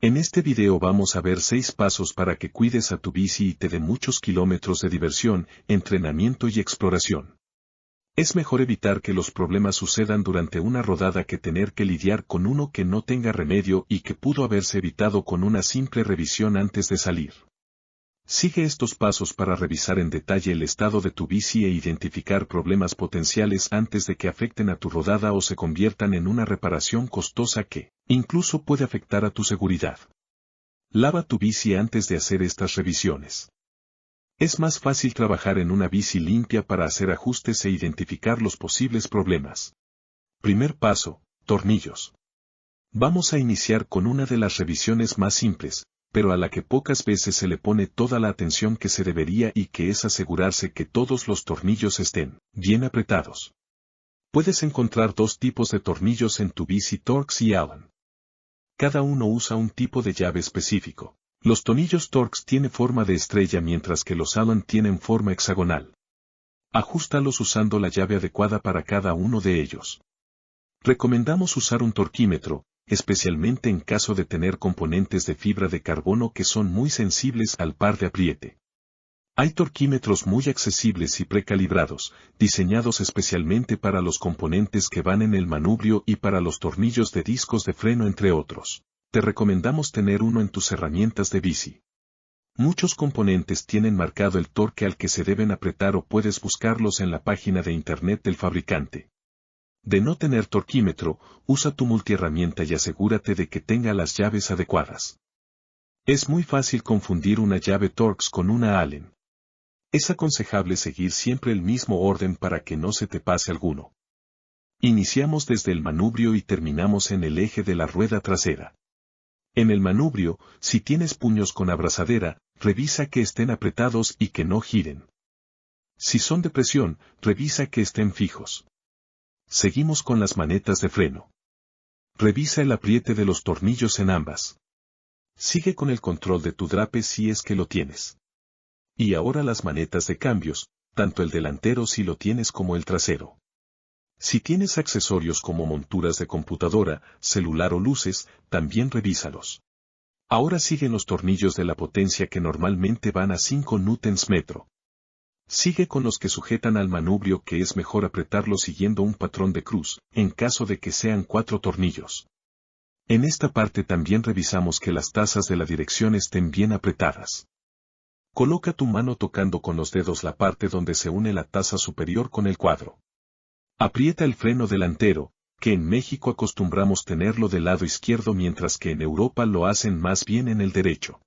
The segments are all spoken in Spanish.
En este video vamos a ver 6 pasos para que cuides a tu bici y te dé muchos kilómetros de diversión, entrenamiento y exploración. Es mejor evitar que los problemas sucedan durante una rodada que tener que lidiar con uno que no tenga remedio y que pudo haberse evitado con una simple revisión antes de salir. Sigue estos pasos para revisar en detalle el estado de tu bici e identificar problemas potenciales antes de que afecten a tu rodada o se conviertan en una reparación costosa que, incluso puede afectar a tu seguridad. Lava tu bici antes de hacer estas revisiones. Es más fácil trabajar en una bici limpia para hacer ajustes e identificar los posibles problemas. Primer paso, tornillos. Vamos a iniciar con una de las revisiones más simples, pero a la que pocas veces se le pone toda la atención que se debería y que es asegurarse que todos los tornillos estén bien apretados. Puedes encontrar 2 tipos de tornillos en tu bici Torx y Allen. Cada uno usa un tipo de llave específico. Los tornillos Torx tienen forma de estrella mientras que los Allen tienen forma hexagonal. Ajústalos usando la llave adecuada para cada uno de ellos. Recomendamos usar un torquímetro, especialmente en caso de tener componentes de fibra de carbono que son muy sensibles al par de apriete. Hay torquímetros muy accesibles y precalibrados, diseñados especialmente para los componentes que van en el manubrio y para los tornillos de discos de freno entre otros. Te recomendamos tener uno en tus herramientas de bici. Muchos componentes tienen marcado el torque al que se deben apretar o puedes buscarlos en la página de internet del fabricante. De no tener torquímetro, usa tu multiherramienta y asegúrate de que tenga las llaves adecuadas. Es muy fácil confundir una llave Torx con una Allen. Es aconsejable seguir siempre el mismo orden para que no se te pase alguno. Iniciamos desde el manubrio y terminamos en el eje de la rueda trasera. En el manubrio, si tienes puños con abrazadera, revisa que estén apretados y que no giren. Si son de presión, revisa que estén fijos. Seguimos con las manetas de freno. Revisa el apriete de los tornillos en ambas. Sigue con el control de tu drape si es que lo tienes. Y ahora las manetas de cambios, tanto el delantero si lo tienes como el trasero. Si tienes accesorios como monturas de computadora, celular o luces, también revísalos. Ahora siguen los tornillos de la potencia que normalmente van a 5 Nm. Sigue con los que sujetan al manubrio que es mejor apretarlo siguiendo un patrón de cruz, en caso de que sean 4 tornillos. En esta parte también revisamos que las tazas de la dirección estén bien apretadas. Coloca tu mano tocando con los dedos la parte donde se une la taza superior con el cuadro. Aprieta el freno delantero, que en México acostumbramos tenerlo del lado izquierdo mientras que en Europa lo hacen más bien en el derecho.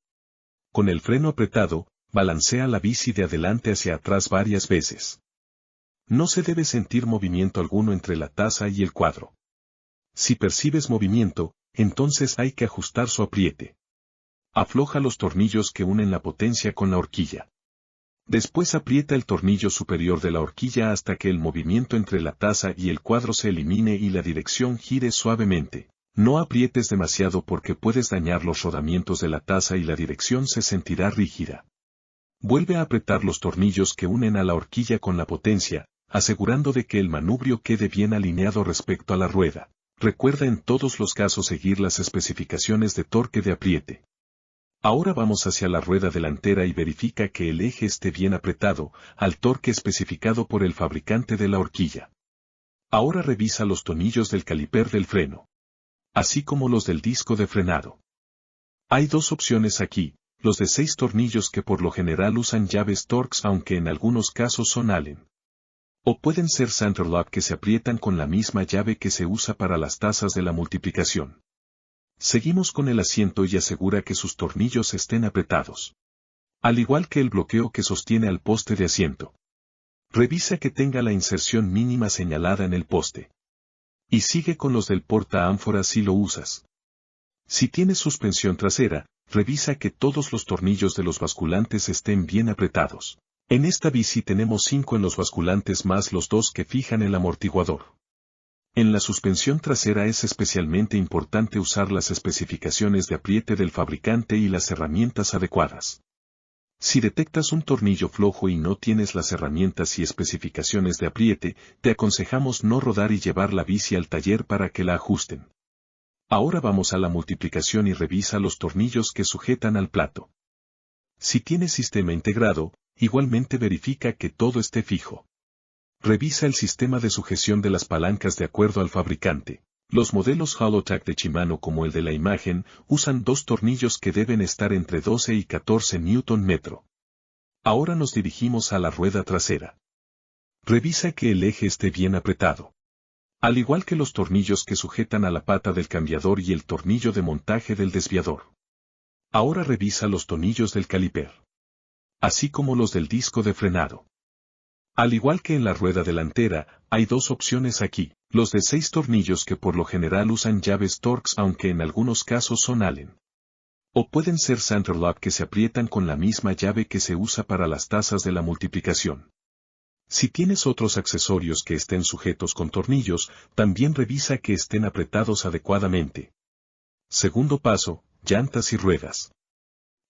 Con el freno apretado, balancea la bici de adelante hacia atrás varias veces. No se debe sentir movimiento alguno entre la taza y el cuadro. Si percibes movimiento, entonces hay que ajustar su apriete. Afloja los tornillos que unen la potencia con la horquilla. Después aprieta el tornillo superior de la horquilla hasta que el movimiento entre la taza y el cuadro se elimine y la dirección gire suavemente. No aprietes demasiado porque puedes dañar los rodamientos de la taza y la dirección se sentirá rígida. Vuelve a apretar los tornillos que unen a la horquilla con la potencia, asegurando de que el manubrio quede bien alineado respecto a la rueda. Recuerda en todos los casos seguir las especificaciones de torque de apriete. Ahora vamos hacia la rueda delantera y verifica que el eje esté bien apretado, al torque especificado por el fabricante de la horquilla. Ahora revisa los tornillos del caliper del freno, así como los del disco de frenado. Hay 2 opciones aquí. Los de 6 tornillos que por lo general usan llaves Torx aunque en algunos casos son Allen. O pueden ser Centerlock que se aprietan con la misma llave que se usa para las tazas de la multiplicación. Seguimos con el asiento y asegura que sus tornillos estén apretados. Al igual que el bloqueo que sostiene al poste de asiento. Revisa que tenga la inserción mínima señalada en el poste. Y sigue con los del porta-ánforas si lo usas. Si tienes suspensión trasera, revisa que todos los tornillos de los basculantes estén bien apretados. En esta bici tenemos 5 en los basculantes más los 2 que fijan el amortiguador. En la suspensión trasera es especialmente importante usar las especificaciones de apriete del fabricante y las herramientas adecuadas. Si detectas un tornillo flojo y no tienes las herramientas y especificaciones de apriete, te aconsejamos no rodar y llevar la bici al taller para que la ajusten. Ahora vamos a la multiplicación y revisa los tornillos que sujetan al plato. Si tienes sistema integrado, igualmente verifica que todo esté fijo. Revisa el sistema de sujeción de las palancas de acuerdo al fabricante. Los modelos Hollowtech de Shimano como el de la imagen usan dos tornillos que deben estar entre 12 y 14 Nm. Ahora nos dirigimos a la rueda trasera. Revisa que el eje esté bien apretado. Al igual que los tornillos que sujetan a la pata del cambiador y el tornillo de montaje del desviador. Ahora revisa los tornillos del caliper. Así como los del disco de frenado. Al igual que en la rueda delantera, hay dos opciones aquí, los de 6 tornillos que por lo general usan llaves Torx aunque en algunos casos son Allen. O pueden ser Centerlock que se aprietan con la misma llave que se usa para las tazas de la multiplicación. Si tienes otros accesorios que estén sujetos con tornillos, también revisa que estén apretados adecuadamente. Segundo paso, llantas y ruedas.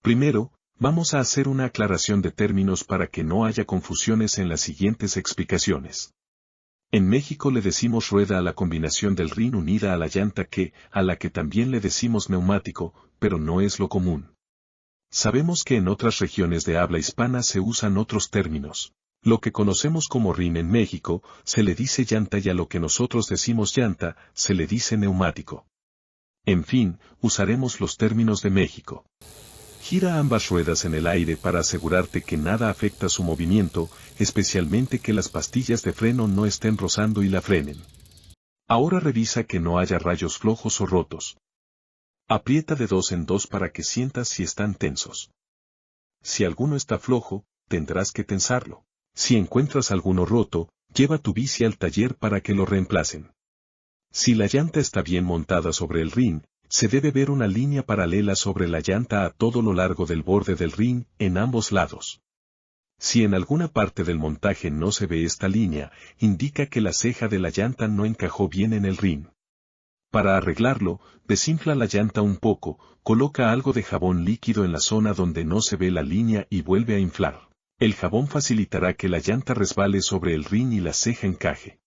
Primero, vamos a hacer una aclaración de términos para que no haya confusiones en las siguientes explicaciones. En México le decimos rueda a la combinación del rin unida a la llanta a la que también le decimos neumático, pero no es lo común. Sabemos que en otras regiones de habla hispana se usan otros términos. Lo que conocemos como rin en México, se le dice llanta y a lo que nosotros decimos llanta, se le dice neumático. En fin, usaremos los términos de México. Gira ambas ruedas en el aire para asegurarte que nada afecta su movimiento, especialmente que las pastillas de freno no estén rozando y la frenen. Ahora revisa que no haya rayos flojos o rotos. Aprieta de 2 en 2 para que sientas si están tensos. Si alguno está flojo, tendrás que tensarlo. Si encuentras alguno roto, lleva tu bici al taller para que lo reemplacen. Si la llanta está bien montada sobre el rin, se debe ver una línea paralela sobre la llanta a todo lo largo del borde del rin, en ambos lados. Si en alguna parte del montaje no se ve esta línea, indica que la ceja de la llanta no encajó bien en el rin. Para arreglarlo, desinfla la llanta un poco, coloca algo de jabón líquido en la zona donde no se ve la línea y vuelve a inflar. El jabón facilitará que la llanta resbale sobre el rin y la ceja encaje.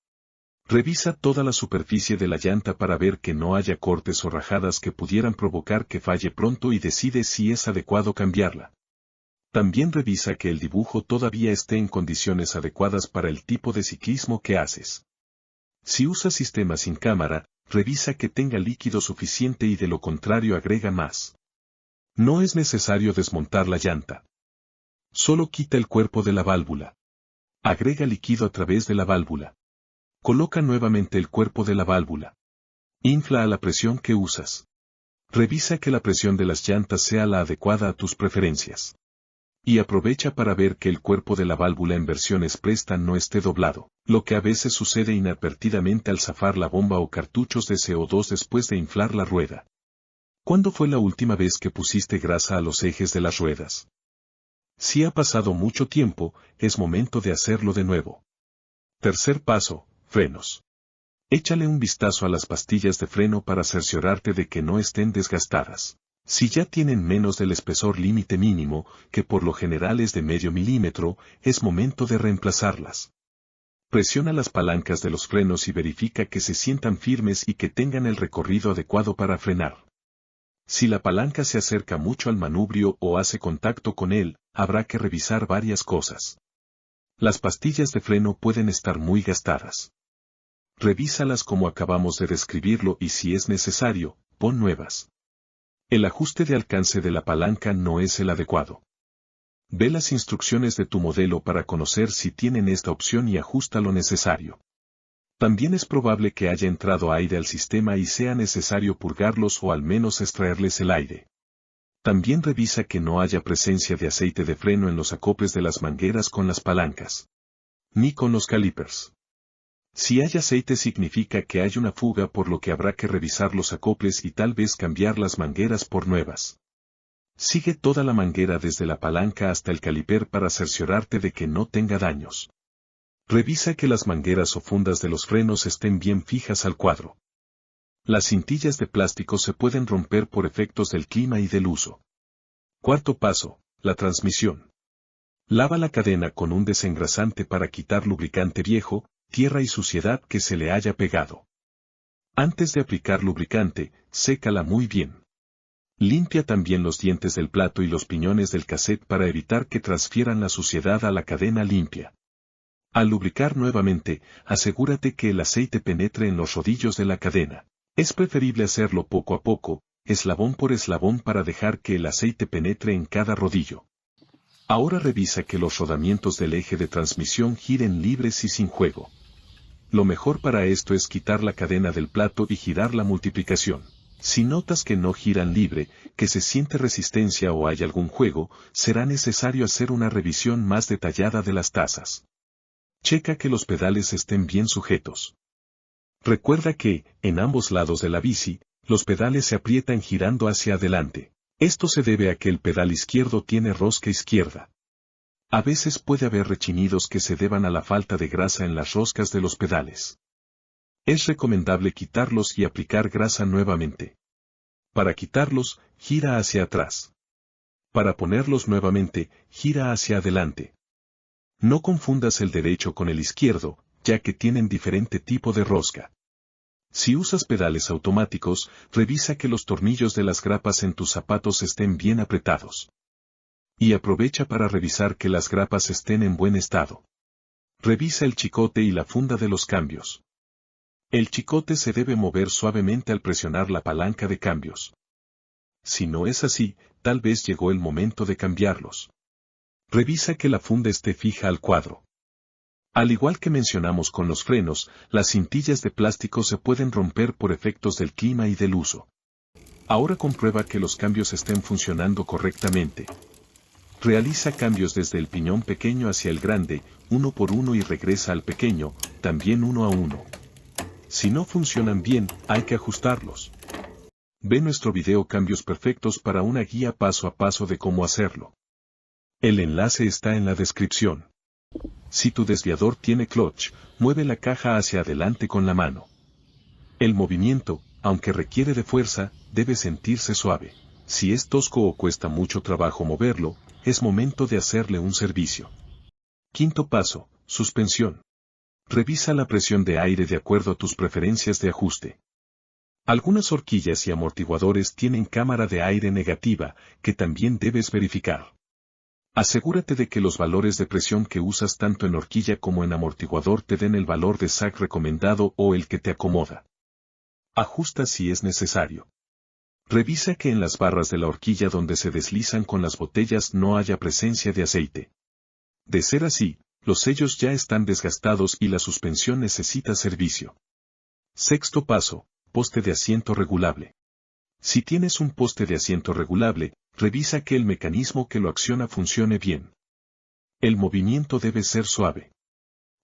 Revisa toda la superficie de la llanta para ver que no haya cortes o rajadas que pudieran provocar que falle pronto y decide si es adecuado cambiarla. También revisa que el dibujo todavía esté en condiciones adecuadas para el tipo de ciclismo que haces. Si usas sistema sin cámara, revisa que tenga líquido suficiente y de lo contrario agrega más. No es necesario desmontar la llanta. Solo quita el cuerpo de la válvula. Agrega líquido a través de la válvula. Coloca nuevamente el cuerpo de la válvula. Infla a la presión que usas. Revisa que la presión de las llantas sea la adecuada a tus preferencias. Y aprovecha para ver que el cuerpo de la válvula en versión expresa no esté doblado, lo que a veces sucede inadvertidamente al zafar la bomba o cartuchos de CO2 después de inflar la rueda. ¿Cuándo fue la última vez que pusiste grasa a los ejes de las ruedas? Si ha pasado mucho tiempo, es momento de hacerlo de nuevo. Tercer paso, frenos. Échale un vistazo a las pastillas de freno para cerciorarte de que no estén desgastadas. Si ya tienen menos del espesor límite mínimo, que por lo general es de medio milímetro, es momento de reemplazarlas. Presiona las palancas de los frenos y verifica que se sientan firmes y que tengan el recorrido adecuado para frenar. Si la palanca se acerca mucho al manubrio o hace contacto con él, habrá que revisar varias cosas. Las pastillas de freno pueden estar muy gastadas. Revísalas como acabamos de describirlo y si es necesario, pon nuevas. El ajuste de alcance de la palanca no es el adecuado. Ve las instrucciones de tu modelo para conocer si tienen esta opción y ajusta lo necesario. También es probable que haya entrado aire al sistema y sea necesario purgarlos o al menos extraerles el aire. También revisa que no haya presencia de aceite de freno en los acoples de las mangueras con las palancas, ni con los calipers. Si hay aceite significa que hay una fuga por lo que habrá que revisar los acoples y tal vez cambiar las mangueras por nuevas. Sigue toda la manguera desde la palanca hasta el caliper para cerciorarte de que no tenga daños. Revisa que las mangueras o fundas de los frenos estén bien fijas al cuadro. Las cintillas de plástico se pueden romper por efectos del clima y del uso. Cuarto paso, la transmisión. Lava la cadena con un desengrasante para quitar lubricante viejo, tierra y suciedad que se le haya pegado. Antes de aplicar lubricante, sécala muy bien. Limpia también los dientes del plato y los piñones del cassette para evitar que transfieran la suciedad a la cadena limpia. Al lubricar nuevamente, asegúrate que el aceite penetre en los rodillos de la cadena. Es preferible hacerlo poco a poco, eslabón por eslabón para dejar que el aceite penetre en cada rodillo. Ahora revisa que los rodamientos del eje de transmisión giren libres y sin juego. Lo mejor para esto es quitar la cadena del plato y girar la multiplicación. Si notas que no giran libre, que se siente resistencia o hay algún juego, será necesario hacer una revisión más detallada de las tazas. Checa que los pedales estén bien sujetos. Recuerda que, en ambos lados de la bici, los pedales se aprietan girando hacia adelante. Esto se debe a que el pedal izquierdo tiene rosca izquierda. A veces puede haber rechinidos que se deban a la falta de grasa en las roscas de los pedales. Es recomendable quitarlos y aplicar grasa nuevamente. Para quitarlos, gira hacia atrás. Para ponerlos nuevamente, gira hacia adelante. No confundas el derecho con el izquierdo, ya que tienen diferente tipo de rosca. Si usas pedales automáticos, revisa que los tornillos de las grapas en tus zapatos estén bien apretados. Y aprovecha para revisar que las grapas estén en buen estado. Revisa el chicote y la funda de los cambios. El chicote se debe mover suavemente al presionar la palanca de cambios. Si no es así, tal vez llegó el momento de cambiarlos. Revisa que la funda esté fija al cuadro. Al igual que mencionamos con los frenos, las cintillas de plástico se pueden romper por efectos del clima y del uso. Ahora comprueba que los cambios estén funcionando correctamente. Realiza cambios desde el piñón pequeño hacia el grande, uno por uno y regresa al pequeño, también uno a uno. Si no funcionan bien, hay que ajustarlos. Ve nuestro video Cambios Perfectos para una guía paso a paso de cómo hacerlo. El enlace está en la descripción. Si tu desviador tiene clutch, mueve la caja hacia adelante con la mano. El movimiento, aunque requiere de fuerza, debe sentirse suave. Si es tosco o cuesta mucho trabajo moverlo, es momento de hacerle un servicio. Quinto paso, suspensión. Revisa la presión de aire de acuerdo a tus preferencias de ajuste. Algunas horquillas y amortiguadores tienen cámara de aire negativa, que también debes verificar. Asegúrate de que los valores de presión que usas tanto en horquilla como en amortiguador te den el valor de SAC recomendado o el que te acomoda. Ajusta si es necesario. Revisa que en las barras de la horquilla donde se deslizan con las botellas no haya presencia de aceite. De ser así, los sellos ya están desgastados y la suspensión necesita servicio. Sexto paso, poste de asiento regulable. Si tienes un poste de asiento regulable, revisa que el mecanismo que lo acciona funcione bien. El movimiento debe ser suave.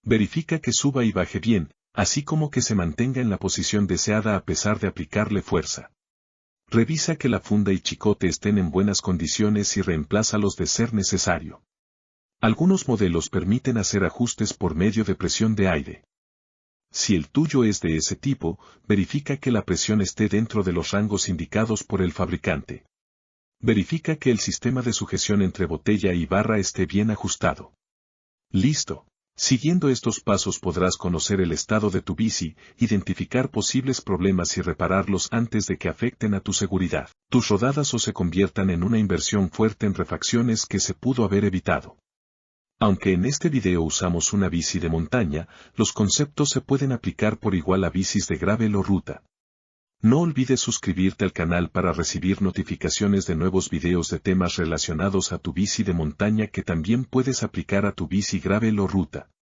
Verifica que suba y baje bien, así como que se mantenga en la posición deseada a pesar de aplicarle fuerza. Revisa que la funda y chicote estén en buenas condiciones y reemplázalos de ser necesario. Algunos modelos permiten hacer ajustes por medio de presión de aire. Si el tuyo es de ese tipo, verifica que la presión esté dentro de los rangos indicados por el fabricante. Verifica que el sistema de sujeción entre botella y barra esté bien ajustado. Listo. Siguiendo estos pasos podrás conocer el estado de tu bici, identificar posibles problemas y repararlos antes de que afecten a tu seguridad, tus rodadas o se conviertan en una inversión fuerte en refacciones que se pudo haber evitado. Aunque en este video usamos una bici de montaña, los conceptos se pueden aplicar por igual a bicis de gravel o ruta. No olvides suscribirte al canal para recibir notificaciones de nuevos videos de temas relacionados a tu bici de montaña que también puedes aplicar a tu bici gravel o ruta.